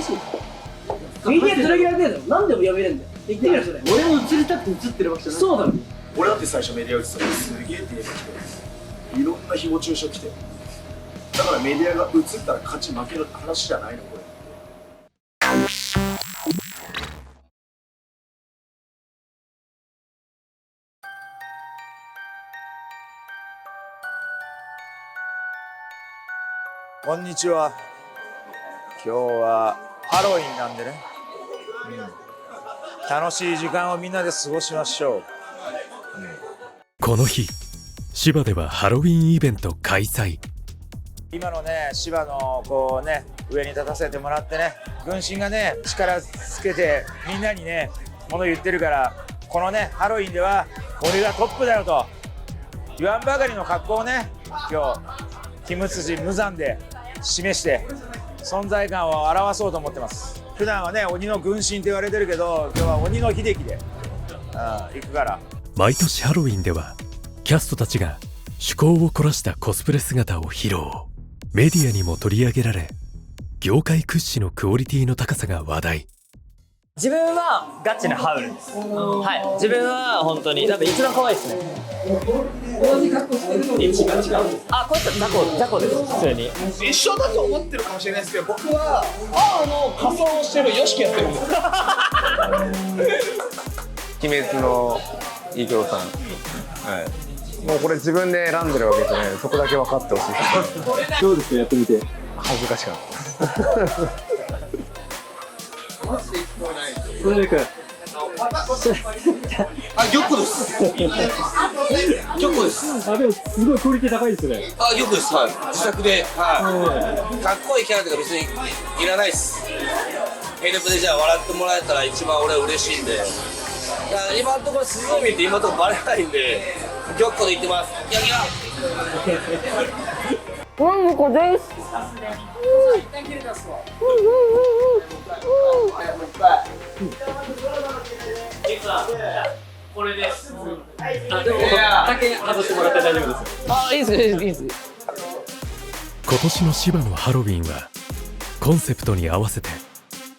しい。メディアどれぐらい出るの？何でもやめれんだよ。言ってみろそれ。俺も映りたくて映ってるわけじゃない。そうだろ。俺だって最初メディア映ってたらすげえって言えば来て、いろんな誹謗中傷来て、だからメディアが映ったら勝ち負ける話じゃないのこれ。こんにちは。今日はハロウィンなんでね、楽しい時間をみんなで過ごしましょう。この日、芝ではハロウィンイベント開催。今のね、芝のこうね、上に立たせてもらってね、軍神がね、力つけてみんなにね、もの言ってるから、このね、ハロウィンでは俺がトップだよと言わんばかりの格好をね、今日、金筋無残で示して存在感を表そうと思ってます。普段はね、鬼の軍神って言われてるけど、今日は鬼の秀樹で行くから。毎年ハロウィンではキャストたちが趣向を凝らしたコスプレ姿を披露。メディアにも取り上げられ、業界屈指のクオリティの高さが話題。自分はガチなハウルです。はい、自分は本当に多分一番可愛いですね。同じ格好してるのに違う。あ、こいつは雑魚です。普通に一緒だと思ってるかもしれないですけど、僕は仮装してるヨシキやってるんです。鬼滅のイケオさん、もうこれ自分で選んでるわけじゃない、そこだけ分かってほしい。どうですか、やってみて。恥ずかしかった。それでかあ、玉です。玉です。あ、でもすごいクオリティ高いですね。あ、玉です。はい。自作で、はい。かっこいいキャラとか別にいらないです。ヘルプでじゃあ笑ってもらえたら一番俺は嬉しいんで。だから今のところ鈴帯って今のところバレないんで、玉子で言ってます。ギャギャ。うんこです。これです。あ、でも竹外してもらって大丈夫です。あ、いいですね、いいです。今年の芝のハロウィンはコンセプトに合わせて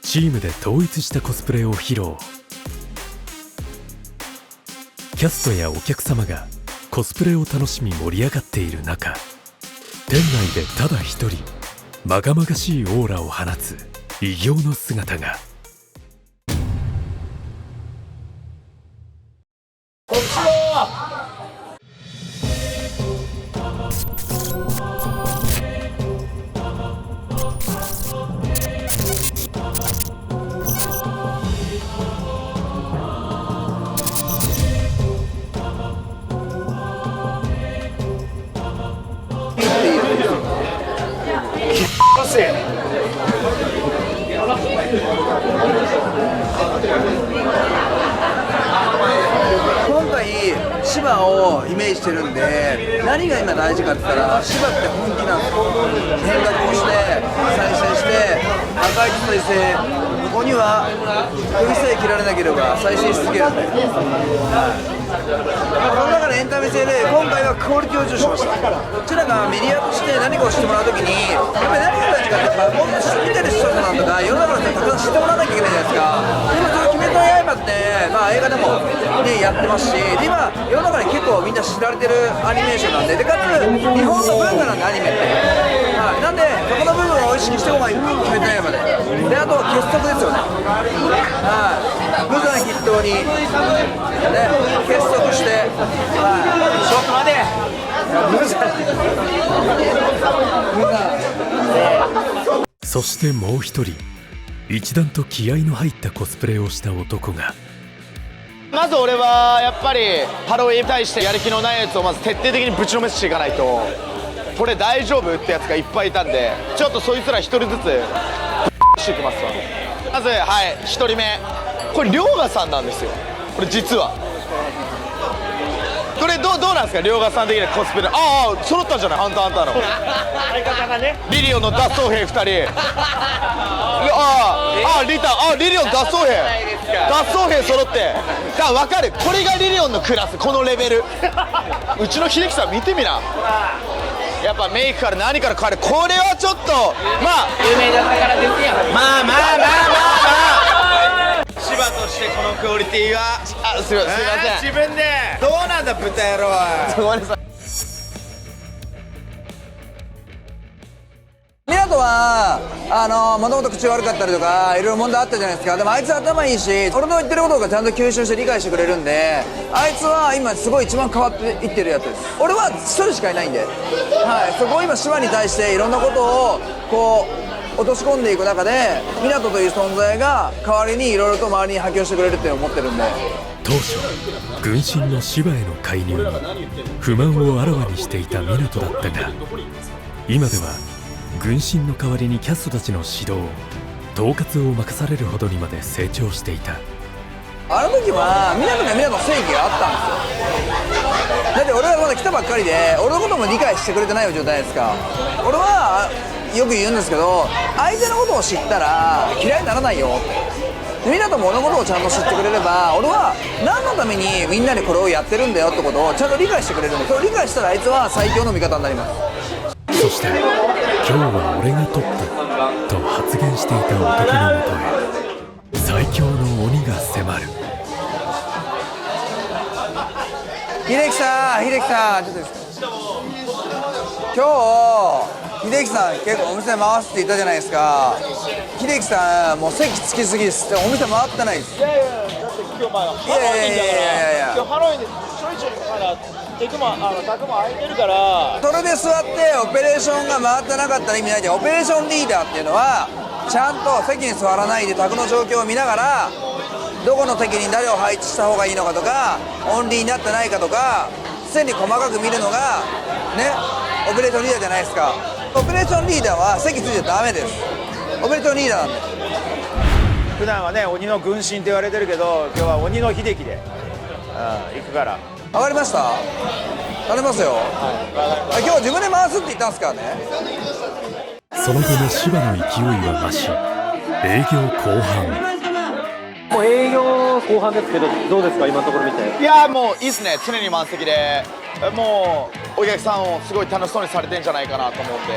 チームで統一したコスプレを披露。キャストやお客様がコスプレを楽しみ盛り上がっている中、店内でただ一人まがまがしいオーラを放つ異形の姿が。今回芝をイメージしてるんで、何が今大事かって言ったら、芝って本気なんですよ。変革をして再生して赤い再生、ここには首さえ切られなければ再生し続けるんで、この中でエンタメ性で今回はクオリティを重視しました。こちらがメディアとして何かをしてもらうときに、やっぱり何が大事かってもっと見てる視聴者さんとか世の中の人にたくさん知ってもらわなきゃいけないじゃないですか。今その鬼滅の刃って、映画でも、ね、やってますし、で今世の中に結構みんな知られてるアニメーションなんで、かつ日本の文化なんでアニメって、なんでそこの部分を意識してもらう鬼滅の刃で、あとは結束ですよね。無残筆頭に、結束して、ちょっと待て、そしてもう一人、一段と気合いの入ったコスプレをした男が。まず俺はやっぱりハロウィンに対してやる気のないやつをまず徹底的にぶちのめしていかないと、これ大丈夫ってやつがいっぱいいたんで、ちょっとそいつら一人ずつしていきますわ。まずはい1人目、これ遼河さんなんですよ。これ実はこれどうなんですか、遼河さん的なコスプレ。ああ揃ったんじゃない、ハンターハンターの相方がね、リリオンの脱走兵2人リリオン脱走兵揃って、だから分かる、これがリリオンのクラス、このレベルうちの秀樹さん見てみな、やっぱメイクから何から変わる、これはちょっとまあ有名だったからですよ。まあティがすいません自分でどうなんだ豚野郎は。ごめんなさい。湊はもともと口悪かったりとかいろいろ問題あったじゃないですか。でもあいつ頭いいし、俺の言ってることがちゃんと吸収して理解してくれるんで、あいつは今すごい一番変わっていってるやつです。俺は一人しかいないんで、はい、そこを今芝に対していろんなことをこう落とし込んでいく中で、湊という存在が代わりにいろいろと周りに波及してくれるって思ってるんで。当初軍神の芝への介入に不満をあらわにしていた湊だったが、今では軍神の代わりにキャストたちの指導統括を任されるほどにまで成長していた。あの時は湊には湊の正義があったんですよ。だって俺はまだ来たばっかりで俺のことも理解してくれてない状態ですか。俺はよく言うんですけど、相手のことを知ったら嫌いにならないよって。湊も俺のことをちゃんと知ってくれれば、俺は何のためにみんなでこれをやってるんだよってことをちゃんと理解してくれるんで、それを理解したらあいつは最強の味方になります。そして「今日は俺がトップ」と発言していた男のもとへ最強の鬼が迫る。秀樹さんちょっといいですか。今日秀樹さん結構お店回すって言ったじゃないですか。秀樹さんもう席つきすぎですってお店回ってないです。いやいや、だって今日ハロウィンだから今日ハロウィンでちょいちょいまだ宅も空いてるから、それで座ってオペレーションが回ってなかったら意味ないじゃん。オペレーションリーダーっていうのはちゃんと席に座らないで宅の状況を見ながら、どこの席に誰を配置した方がいいのかとか、オンリーになってないかとか常に細かく見るのがねオペレーションリーダーじゃないですか。オペレーションリーダーは席ついてダメです。オペレーションリーダーなんで。普段はね鬼の軍神って言われてるけど、今日は鬼の秀樹で、行くから。わかりました。頼みますよ。今日自分で回すって言ったんですからね。その後の芝の勢いは増し、営業後半。もう営業後半ですけど、どうですか今のところ見て。いやもういいっすね。常に満席で、もうお客さんをすごい楽しそうにされてんじゃないかなと思うんで、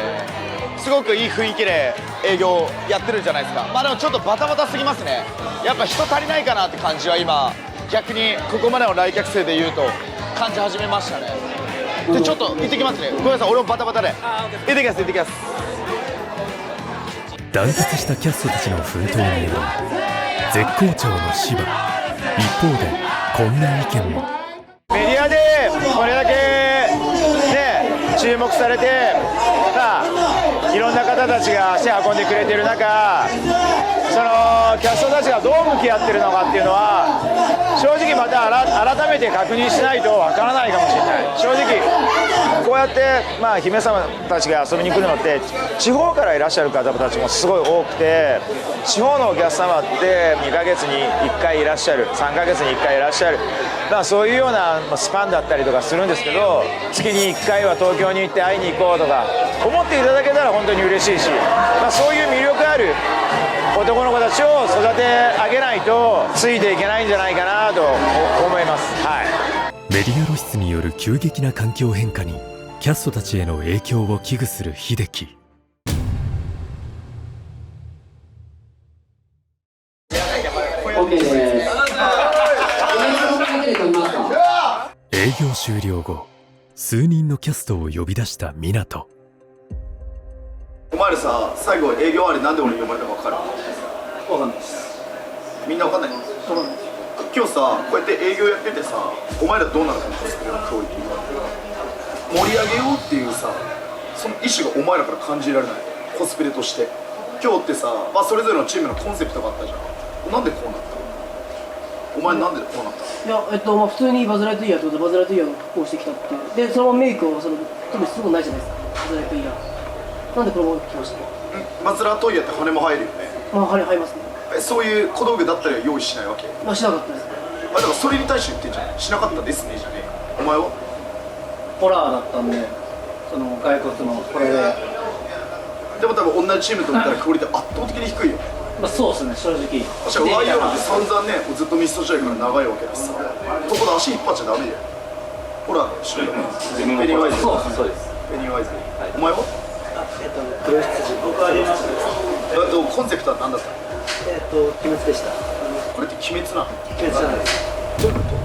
すごくいい雰囲気で営業やってるじゃないですか。まあでもちょっとバタバタすぎますね。やっぱ人足りないかなって感じは今逆にここまでの来客数で言うと感じ始めましたね。でちょっと行ってきますね。ごめんなさい、俺もバタバタで。行ってきます。団結したキャストたちの奮闘により絶好調の芝。一方でこんな意見も。メディアでこれだけね注目されてさあ、いろんな方たちが足運んでくれてる中、そのキャストたちがどう向き合ってるのかっていうのは正直また改めて確認しないとわからないかもしれない。正直こうやって姫様たちが遊びに来るのって地方からいらっしゃる方たちもすごい多くて、地方のお客様って2ヶ月に1回いらっしゃる、3ヶ月に1回いらっしゃる、そういうようなスパンだったりとかするんですけど、月に1回は東京に行って会いに行こうとか思っていただけたら本当に嬉しいし、そういう魅力ある男の子たちを育て上げないとついていけないんじゃないかなと思います。メディア露出による急激な環境変化にキャストたちへの影響を危惧する秀樹。営業終了後、数人のキャストを呼び出した湊。お前らさ、最後営業終わりなんで俺に呼ばれたか分かる？わかんないです。みんな分かんない？今日さ、こうやって営業やっててさ、お前らどうなのかな、コスプレのクオリティが盛り上げようっていうさ、その意思がお前らから感じられない。コスプレとして今日ってさ、それぞれのチームのコンセプトがあったじゃん。なんでこうなったの？お前なんでこうなったの？いや、普通にバズ・ライトイヤーってことでバズ・ライトイヤーの格好をしてきたっていうで、そのままメイクを特にすることないじゃないですか、バズ・ライトイヤーなんでこのまま来ました？バズ・ライトイヤーって羽も生えるよね。羽生えますね。そういう小道具だったら用意しないわけ？しなかったです。だからそれに対して言ってんじゃん。しなかったですねじゃねえ。お前はホラーだったんで、その骸骨のこれで。でも多分同じチームと見たらクオリティ圧倒的に低いよ。そうですね、正直。確かにワイヤーなんて散々ね、ずっとミスト時代から長いわけだしさ、そこで足引っ張っちゃダメだよ。ホラーの種類だね。ペニーワイズ。そうです。ペニーワイズ。お前は？黒羊。僕はあります。コンセプトは何だったの？鬼滅でした。これって鬼滅なの？決断ですどういうこと？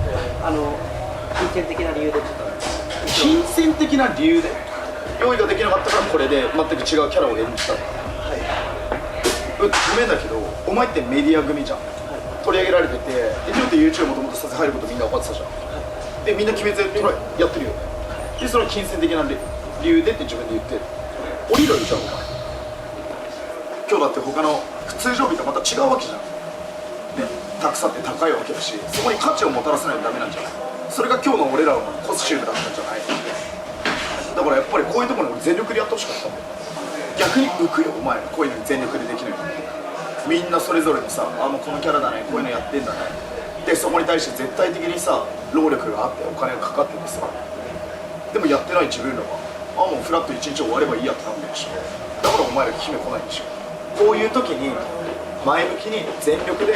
金銭的な理由でちょっと金銭的な理由で用意ができなかったからこれで全く違うキャラを演じたの。ごめんだけどお前ってメディア組じゃん、取り上げられててでちょっと YouTube もともとさせ入ることみんな分かってたじゃん。でみんな鬼滅やってるよね。でそれは金銭的な理由でって自分で言って降りろよじゃんお前。今日だって他の通常日とまた違うわけじゃん、ね、たくさんって高いわけだし、そこに価値をもたらせないとダメなんじゃない。それが今日の俺らのコスチュームだったんじゃない。だからやっぱりこういうところに俺全力でやってほしかったんだよ。逆に浮くよお前こういうのに全力でできないの。みんなそれぞれにさもうこのキャラだねこういうのやってんだねでそこに対して絶対的にさ労力があってお金がかかっててさでもやってない自分らはもうフラッと一日終わればいいやってなってるでしょ。だからお前ら決め来ないんでしょ。こういう時に前向きに全力で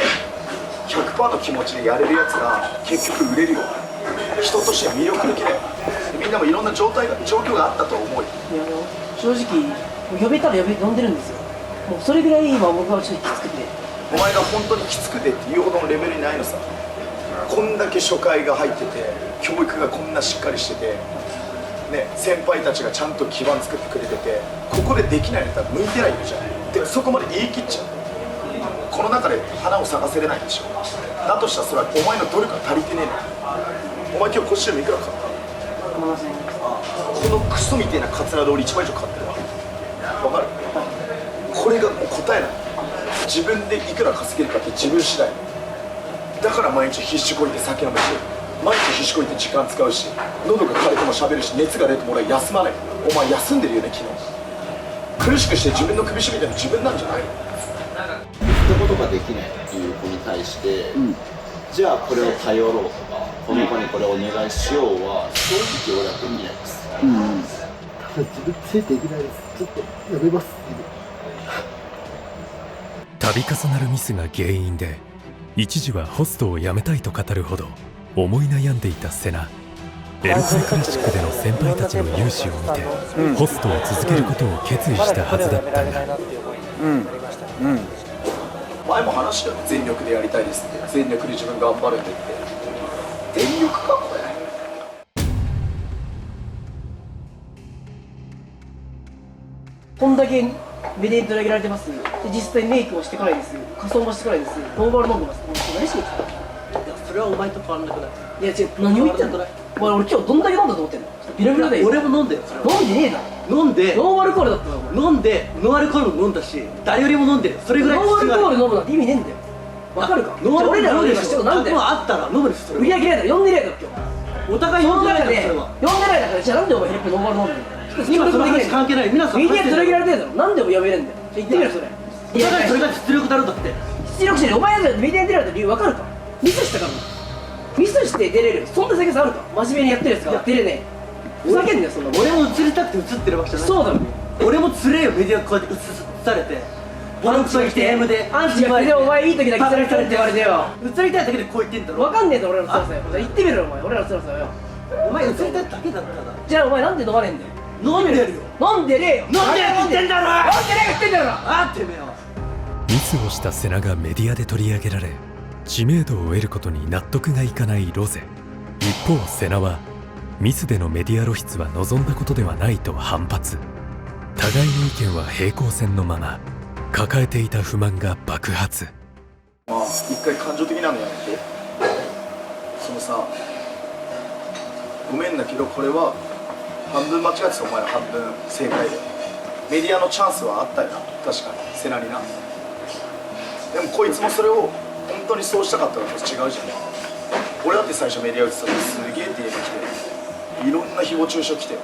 100% の気持ちでやれるやつが結局売れるよ。人として魅力的だよ。みんなもいろんな状況があったと思うよ。正直呼べたら呼んでるんですよ。もうそれぐらい今僕はちょっときつくて、お前が本当にきつくてっていうほどのレベルにないのさ。こんだけ初回が入ってて教育がこんなしっかりしてて、ね、先輩たちがちゃんと基盤作ってくれててここでできないのだったら向いてないよじゃん。でそこまで言い切っちゃう。この中で花を咲かせれないでしょ。だとしたらそれはお前の努力が足りてねえの。お前今日コスチュームいくら買った？このクソみたいなカツラで俺1倍以上買ってるわ。わかる？これがもう答えない。自分でいくら稼げるかって自分次第だから毎日必死こいて酒飲むし毎日必死こいて時間使うし喉が枯れても喋るし熱が出ても俺は休まない。お前休んでるよね昨日。苦しくして自分の首絞めてるの自分なんじゃないの？言ったことができないっていう子に対して、じゃあこれを頼ろうとかこの子にこれをお願いしようは正直俺はできないです。多分自分ついていけないです。ちょっとやめます。度重なるミスが原因で一時はホストを辞めたいと語るほど思い悩んでいたセナ。エルクイクラシックでの先輩たちの勇姿を見て、ホストを続けることを決意したはずだったが、前も話したよ。全力でやりたいですって。全力で自分頑張るんでって。全力かこれ。こんだけメディアに取り上げられてます。で実際メイクもしてこないです。仮装もしてこないです。ノーバル飲んでます。何しに来た？いやそれはお前と変わらなくない。いや違う、何を言ってんの？お前俺今日どんだけ飲んだと思ってんの？ビラビラだよ。俺も飲んだよ。飲んでねえだろ。飲んでノーアルコールだったの。飲んでノーアルコールも飲んだし誰よりも飲んでる。それぐらいノーアルコール飲むなんて意味ねえんだよ。わかるか？ノーアルコール飲むでしょ。なんであったら飲むです。売り上げないだろ。呼んでねえだろ今日。お互い呼んでないだろ。それは呼んでないだからじゃあなんでお前ヘルプノーアル飲んでんだよ。今その話関係ない。皆さんメディアに取り上げられてるだろ。なんでも呼べるんだよ。言ってみろそれ。お互いそれが実力だろだって。実力者にお前がメディアに出られた理由わかるか？ミスしたからな。ミスして出れる。そんな先生あるか？真面目にやってるやつが出れねえ。ふざけんなよそんな。俺も映りたくて映ってるわけじゃない。そうだろ。俺もつれえよメディアこうやって映されて。ボロクソに来て M でアンチが来てお前いい時だけ映りたいって言われてよ。映りたいだけでこう言ってんだろ。わかんねえぞ俺らの辛さよ。じゃあ言ってみろお前。俺らの辛さよ。お前映りたいだけだったら。じゃあお前なんで飲まねえんだよ。飲んでるよ。飲んでねえよ。飲んでるって言ってんだろ。飲んでねえ言ってんだろ。あってめえよ。ミスをしたセナがメディアで取り上げられ知名度を得ることに納得がいかないロゼ。一方セナはミスでのメディア露出は望んだことではないと反発。互いの意見は平行線のまま抱えていた不満が爆発。まあ一回感情的なのやめて。そのさごめんだけどこれは半分間違ってた。お前ら半分正解でメディアのチャンスはあったよな。確かにセナにな。でもこいつもそれを本当にそうしたかったら違うじゃん。俺だって最初メディア打ってたらすげえ DM 来ていろんな誹謗中傷来てや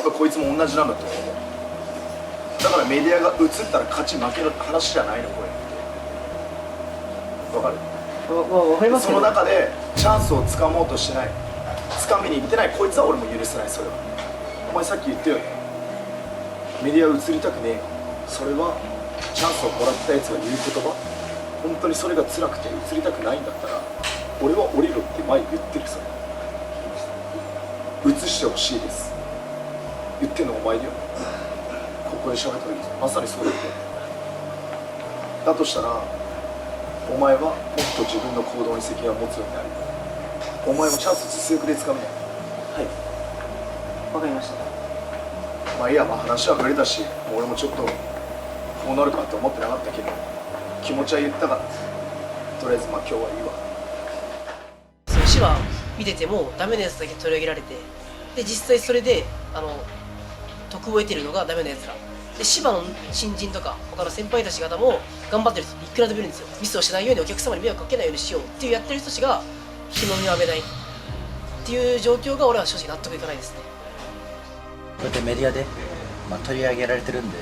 っぱこいつも同じなんだと思う。だからメディアが映ったら勝ち負けの話じゃないのこれってわかる？わかりますけどその中でチャンスをつかもうとしてない掴みに行ってないこいつは俺も許せない。それはお前さっき言ったよね。メディア映りたくねえ。それはチャンスをもらったやつが言う言葉本当にそれが辛くて映りたくないんだったら俺は降りろって前言ってるさ。映してほしいです言ってんのお前だよ。ここで喋った時まさにそう言ってだとしたらお前はもっと自分の行動に責任を持つようになる。お前もチャンス実力で掴むね。はいわかりました。まあいいや、まあ話はぶれたし、もう俺もちょっとこうなるかって思ってなかったけど、気持ちは言ったから、とりあえずまあ今日はいいわ。その芝見ててもダメなやつだけ取り上げられて、で実際それで得を得てるのがダメなやつらで、芝の新人とか他の先輩たち方も頑張ってる人いくらでもいるんですよ。ミスをしないようにお客様に迷惑かけないようにしようっていうやってる人たちが日の目を浴びないっていう状況が俺は正直納得いかないですね。こうやってメディアで、取り上げられてるんで、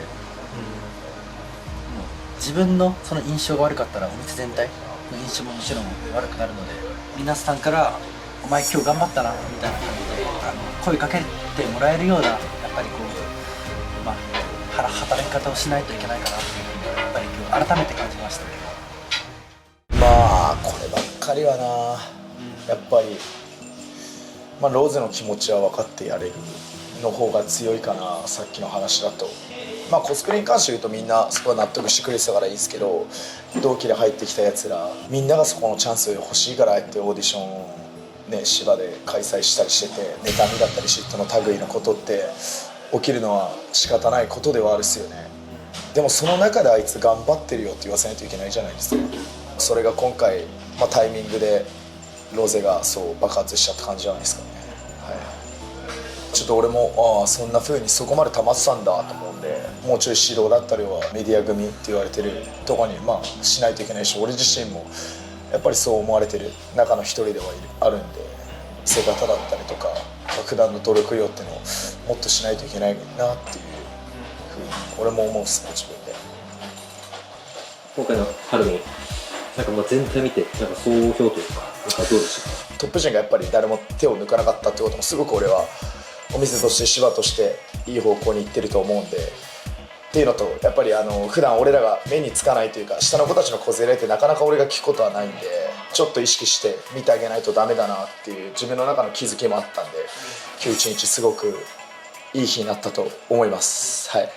自分のその印象が悪かったらお店全体の印象ももちろん悪くなるので、皆さんから「お前今日頑張ったな」みたいな感じで声かけてもらえるような、やっぱりこう、働き方をしないといけないかなっていうふうにやっぱり今日改めて感じましたけど。まあこればっかりはな、やっぱり、ローゼの気持ちは分かってやれるの方が強いかな。さっきの話だと、コスプレに関して言うとみんなそこは納得してくれてたからいいんですけど、同期で入ってきたやつらみんながそこのチャンス欲しいからああやってオーディションね、芝で開催したりしてて、妬みだったり嫉妬の類のことって起きるのは仕方ないことではあるっすよね。でもその中であいつ頑張ってるよって言わせないといけないじゃないですか。それが今回、タイミングでロゼがそう爆発しちゃった感じじゃないですかね。ちょっと俺もそんな風にそこまで溜まってたんだと思うんで、もうちょい指導だったりはメディア組って言われてるとこにしないといけないし、俺自身もやっぱりそう思われてる中の一人ではあるんで、見せ方だったりとか普段の努力量っていうのをもっとしないといけないなっていう風に俺も思うっすね、自分で。今回の春の全体見て総評というかどうでしたか？トップ陣がやっぱり誰も手を抜かなかったってこともすごく俺はお店として芝としていい方向に行ってると思うんで、っていうのとやっぱり普段俺らが目につかないというか、下の子たちの小競り合いってなかなか俺が聞くことはないんで、ちょっと意識して見てあげないとダメだなっていう自分の中の気づきもあったんで、今日一日すごくいい日になったと思います。はい。